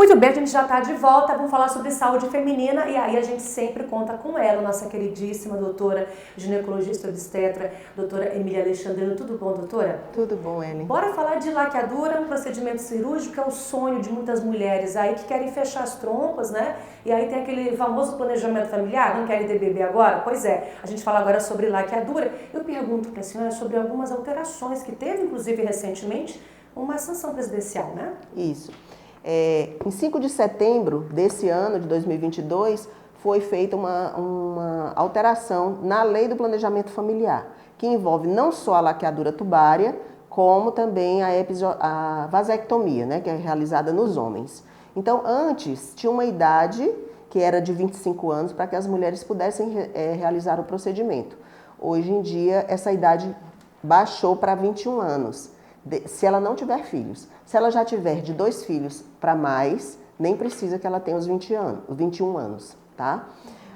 Muito bem, a gente já está de volta, vamos falar sobre saúde feminina e aí a gente sempre conta com ela, nossa queridíssima doutora ginecologista obstetra, doutora Emília Alexandrino. Tudo bom, doutora? Tudo bom, Ellen. Bora falar de laqueadura, um procedimento cirúrgico que é o sonho de muitas mulheres aí que querem fechar as trompas, né? E aí tem aquele famoso planejamento familiar, não querem ter bebê agora? Pois é, a gente fala agora sobre laqueadura. Eu pergunto para a senhora sobre algumas alterações que teve, inclusive recentemente, uma sanção presidencial, né? Isso. Em 5 de setembro desse ano, de 2022, foi feita uma alteração na lei do planejamento familiar, que envolve não só a laqueadura tubária, como também a vasectomia, né, que é realizada nos homens. Então, antes, tinha uma idade que era de 25 anos para que as mulheres pudessem realizar o procedimento. Hoje em dia, essa idade baixou para 21 anos. Se ela não tiver filhos. Se ela já tiver de 2 filhos para mais, nem precisa que ela tenha os 21 anos, tá?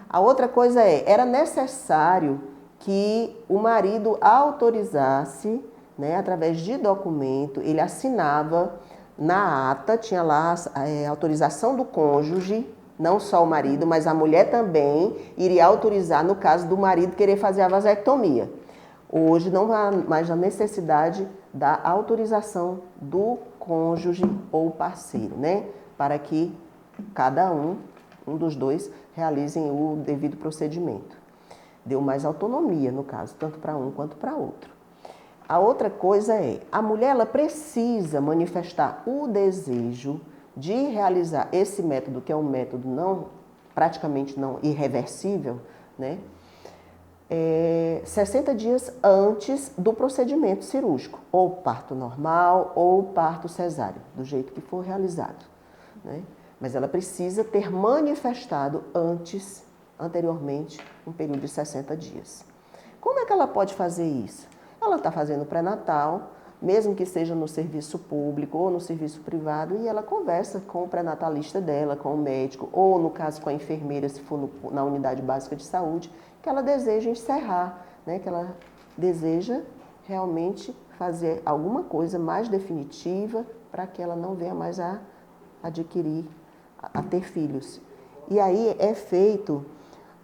A outra coisa era necessário que o marido autorizasse, né, através de documento, ele assinava na ata, tinha lá a autorização do cônjuge, não só o marido, mas a mulher também iria autorizar no caso do marido querer fazer a vasectomia. Hoje não há mais a necessidade da autorização do cônjuge ou parceiro, né? Para que cada um dos dois, realizem o devido procedimento. Deu mais autonomia, no caso, tanto para um quanto para outro. A outra coisa a mulher ela precisa manifestar o desejo de realizar esse método, que é um método praticamente não irreversível, né? 60 dias antes do procedimento cirúrgico, ou parto normal ou parto cesáreo, do jeito que for realizado, né? Mas ela precisa ter manifestado anteriormente, um período de 60 dias. Como é que ela pode fazer isso? Ela está fazendo pré-natal, mesmo que seja no serviço público ou no serviço privado, e ela conversa com o pré-natalista dela, com o médico, ou no caso com a enfermeira, se for na unidade básica de saúde, que ela deseja encerrar, né? Que ela deseja realmente fazer alguma coisa mais definitiva para que ela não venha mais a ter filhos. E aí é feito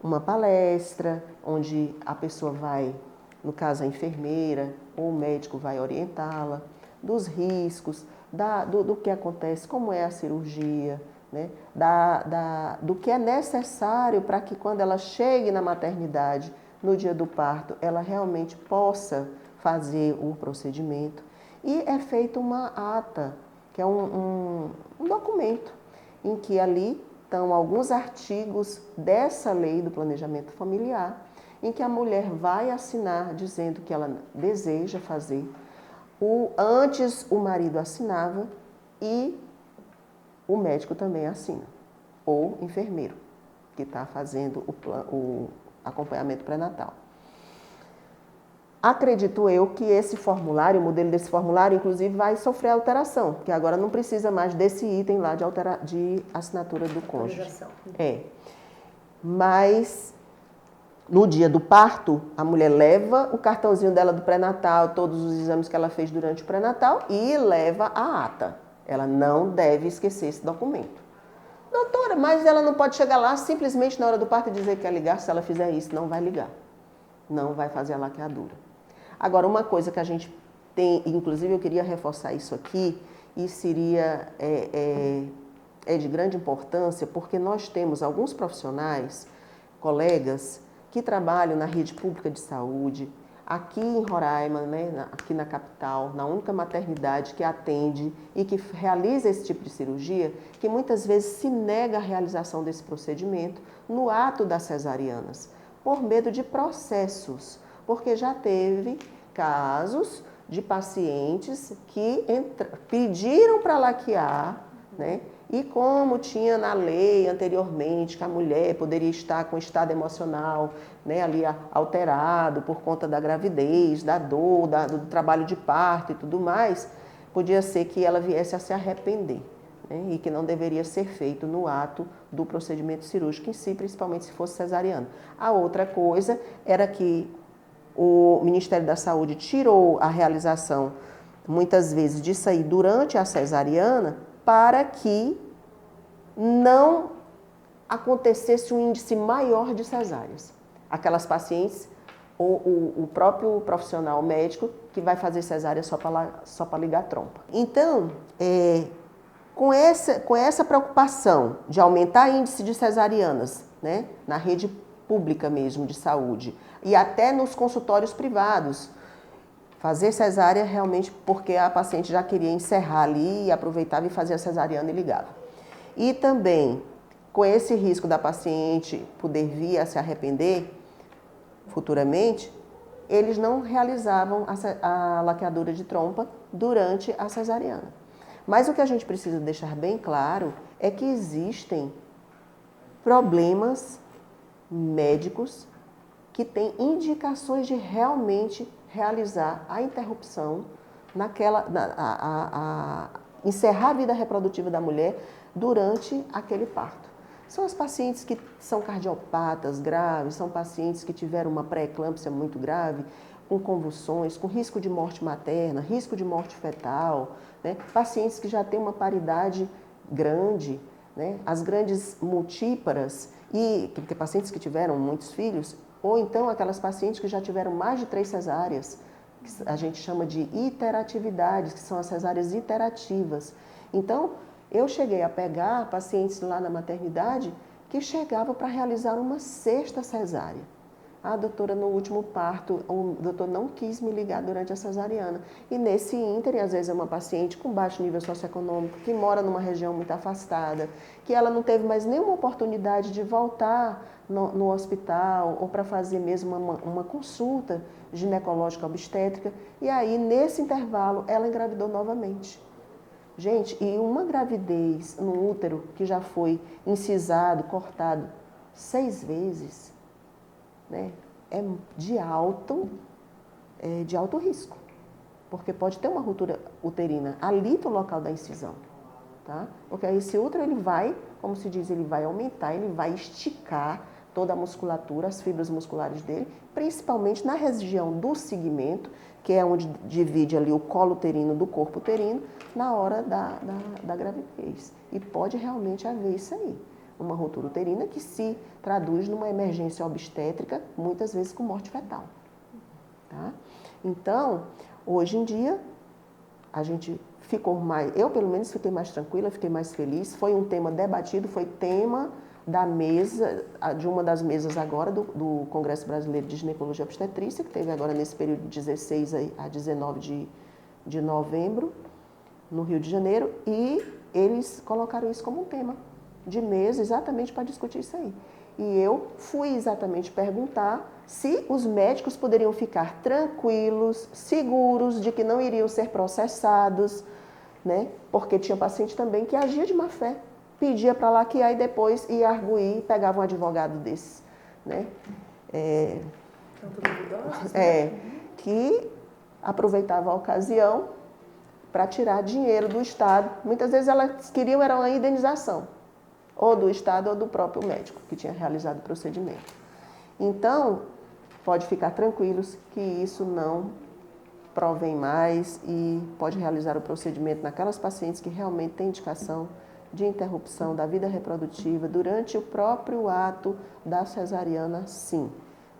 uma palestra onde a pessoa vai, no caso a enfermeira ou o médico vai orientá-la dos riscos, do que acontece, como é a cirurgia, né? Do que é necessário para que quando ela chegue na maternidade, no dia do parto, ela realmente possa fazer o procedimento. E é feita uma ata, que é um documento, em que ali estão alguns artigos dessa lei do planejamento familiar, em que a mulher vai assinar dizendo que ela deseja fazer. Antes o marido assinava e o médico também assina, ou enfermeiro, que está fazendo o acompanhamento pré-natal. Acredito eu que esse formulário, o modelo desse formulário, inclusive, vai sofrer alteração, porque agora não precisa mais desse item lá de assinatura do cônjuge. Mas no dia do parto, a mulher leva o cartãozinho dela do pré-natal, todos os exames que ela fez durante o pré-natal e leva a ata. Ela não deve esquecer esse documento. Doutora, mas ela não pode chegar lá simplesmente na hora do parto e dizer que quer ligar? Se ela fizer isso, não vai ligar. Não vai fazer a laqueadura. Agora, uma coisa que a gente tem, inclusive eu queria reforçar isso aqui, e seria de grande importância, porque nós temos alguns profissionais, colegas, que trabalham na rede pública de saúde, aqui em Roraima, né, aqui na capital, na única maternidade que atende e que realiza esse tipo de cirurgia, que muitas vezes se nega a realização desse procedimento no ato das cesarianas, por medo de processos, porque já teve casos de pacientes que pediram para laquear, né? E como tinha na lei anteriormente que a mulher poderia estar com estado emocional, né, ali alterado por conta da gravidez, da dor, do trabalho de parto e tudo mais, podia ser que ela viesse a se arrepender, né, e que não deveria ser feito no ato do procedimento cirúrgico em si, principalmente se fosse cesariano. A outra coisa era que o Ministério da Saúde tirou a realização, muitas vezes, disso aí durante a cesariana, para que não acontecesse um índice maior de cesáreas. Aquelas pacientes, o próprio profissional médico que vai fazer cesárea só para ligar a trompa. Então, com essa preocupação de aumentar o índice de cesarianas, né, na rede pública mesmo de saúde e até nos consultórios privados, fazer cesárea realmente porque a paciente já queria encerrar ali e aproveitava e fazia cesariana e ligava. E também, com esse risco da paciente poder vir a se arrepender futuramente, eles não realizavam a laqueadura de trompa durante a cesariana. Mas o que a gente precisa deixar bem claro é que existem problemas médicos que têm indicações de realmente realizar a interrupção, encerrar a vida reprodutiva da mulher durante aquele parto. São as pacientes que são cardiopatas graves, são pacientes que tiveram uma pré-eclâmpsia muito grave, com convulsões, com risco de morte materna, risco de morte fetal, né? Pacientes que já têm uma paridade grande, né? As grandes multíparas, porque pacientes que tiveram muitos filhos, ou então aquelas pacientes que já tiveram mais de 3 cesáreas, que a gente chama de iteratividades, que são as cesáreas iterativas. Então, eu cheguei a pegar pacientes lá na maternidade que chegavam para realizar uma 6ª cesárea. A doutora, no último parto, o doutor não quis me ligar durante a cesariana. E nesse ínterim, às vezes é uma paciente com baixo nível socioeconômico, que mora numa região muito afastada, que ela não teve mais nenhuma oportunidade de voltar no hospital ou para fazer mesmo uma consulta ginecológica obstétrica. E aí, nesse intervalo, ela engravidou novamente. Gente, e uma gravidez no útero que já foi incisado, cortado 6 vezes, né, é de alto risco, porque pode ter uma ruptura uterina ali no local da incisão, tá? Porque aí esse útero ele vai, como se diz, ele vai aumentar, ele vai esticar toda a musculatura, as fibras musculares dele, principalmente na região do segmento, que é onde divide ali o colo uterino do corpo uterino, na hora da gravidez. E pode realmente haver isso aí, uma ruptura uterina que se traduz numa emergência obstétrica, muitas vezes com morte fetal. Tá? Então, hoje em dia, a gente ficou mais, eu pelo menos fiquei mais tranquila, fiquei mais feliz, foi um tema debatido, foi tema da mesa, de uma das mesas agora do Congresso Brasileiro de Ginecologia e Obstetrícia, que teve agora nesse período de 16 a 19 de novembro, no Rio de Janeiro, e eles colocaram isso como um tema de mesa exatamente para discutir isso aí. E eu fui exatamente perguntar se os médicos poderiam ficar tranquilos, seguros de que não iriam ser processados, né? Porque tinha paciente também que agia de má fé, pedia para laquear e depois ia arguir e pegava um advogado desses, né? Que aproveitava a ocasião para tirar dinheiro do Estado. Muitas vezes elas queriam era uma indenização, ou do Estado ou do próprio médico que tinha realizado o procedimento. Então, pode ficar tranquilos que isso não provém mais e pode realizar o procedimento naquelas pacientes que realmente têm indicação de interrupção da vida reprodutiva durante o próprio ato da cesariana, sim.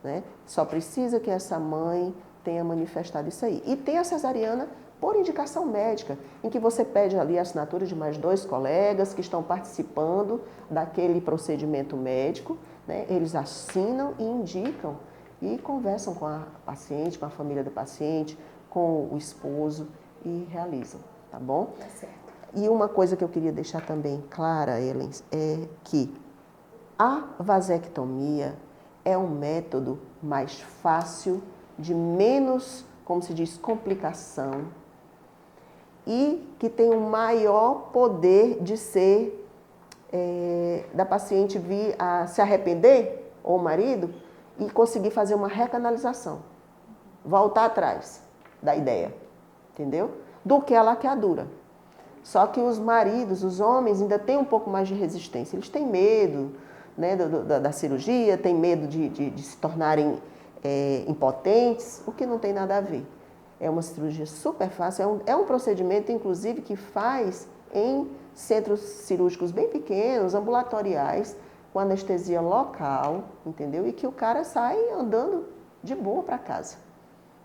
Né? Só precisa que essa mãe tenha manifestado isso aí. E tem a cesariana por indicação médica, em que você pede ali a assinatura de mais 2 colegas que estão participando daquele procedimento médico, né? Eles assinam e indicam e conversam com a paciente, com a família da paciente, com o esposo e realizam, tá bom? Tá certo. E uma coisa que eu queria deixar também clara, Ellen, é que a vasectomia é um método mais fácil, de menos, como se diz, complicação, e que tem um maior poder de ser, da paciente vir a se arrepender, ou o marido, e conseguir fazer uma recanalização, voltar atrás da ideia, entendeu? Do que a laqueadura. Só que os maridos, os homens, ainda têm um pouco mais de resistência. Eles têm medo, né, da cirurgia, têm medo de se tornarem impotentes, o que não tem nada a ver. É uma cirurgia super fácil, é um procedimento, inclusive, que faz em centros cirúrgicos bem pequenos, ambulatoriais, com anestesia local, entendeu? E que o cara sai andando de boa para casa.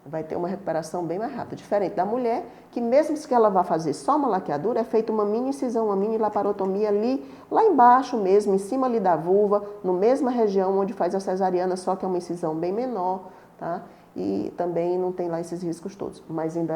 Vai ter uma recuperação bem mais rápida. Diferente da mulher, que mesmo que ela vá fazer só uma laqueadura, é feita uma mini incisão, uma mini laparotomia ali, lá embaixo mesmo, em cima ali da vulva, na mesma região onde faz a cesariana, só que é uma incisão bem menor, tá? E também não tem lá esses riscos todos. Mas ainda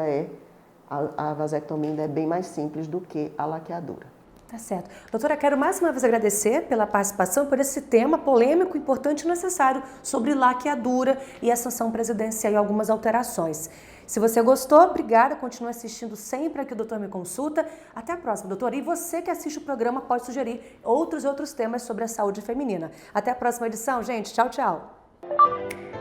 a vasectomia ainda é bem mais simples do que a laqueadura. Tá certo. Doutora, quero mais uma vez agradecer pela participação, por esse tema polêmico, importante e necessário sobre laqueadura e a sanção presidencial e algumas alterações. Se você gostou, obrigada, continue assistindo sempre aqui o Doutor Me Consulta. Até a próxima, doutora. E você que assiste o programa pode sugerir outros temas sobre a saúde feminina. Até a próxima edição, gente. Tchau, tchau.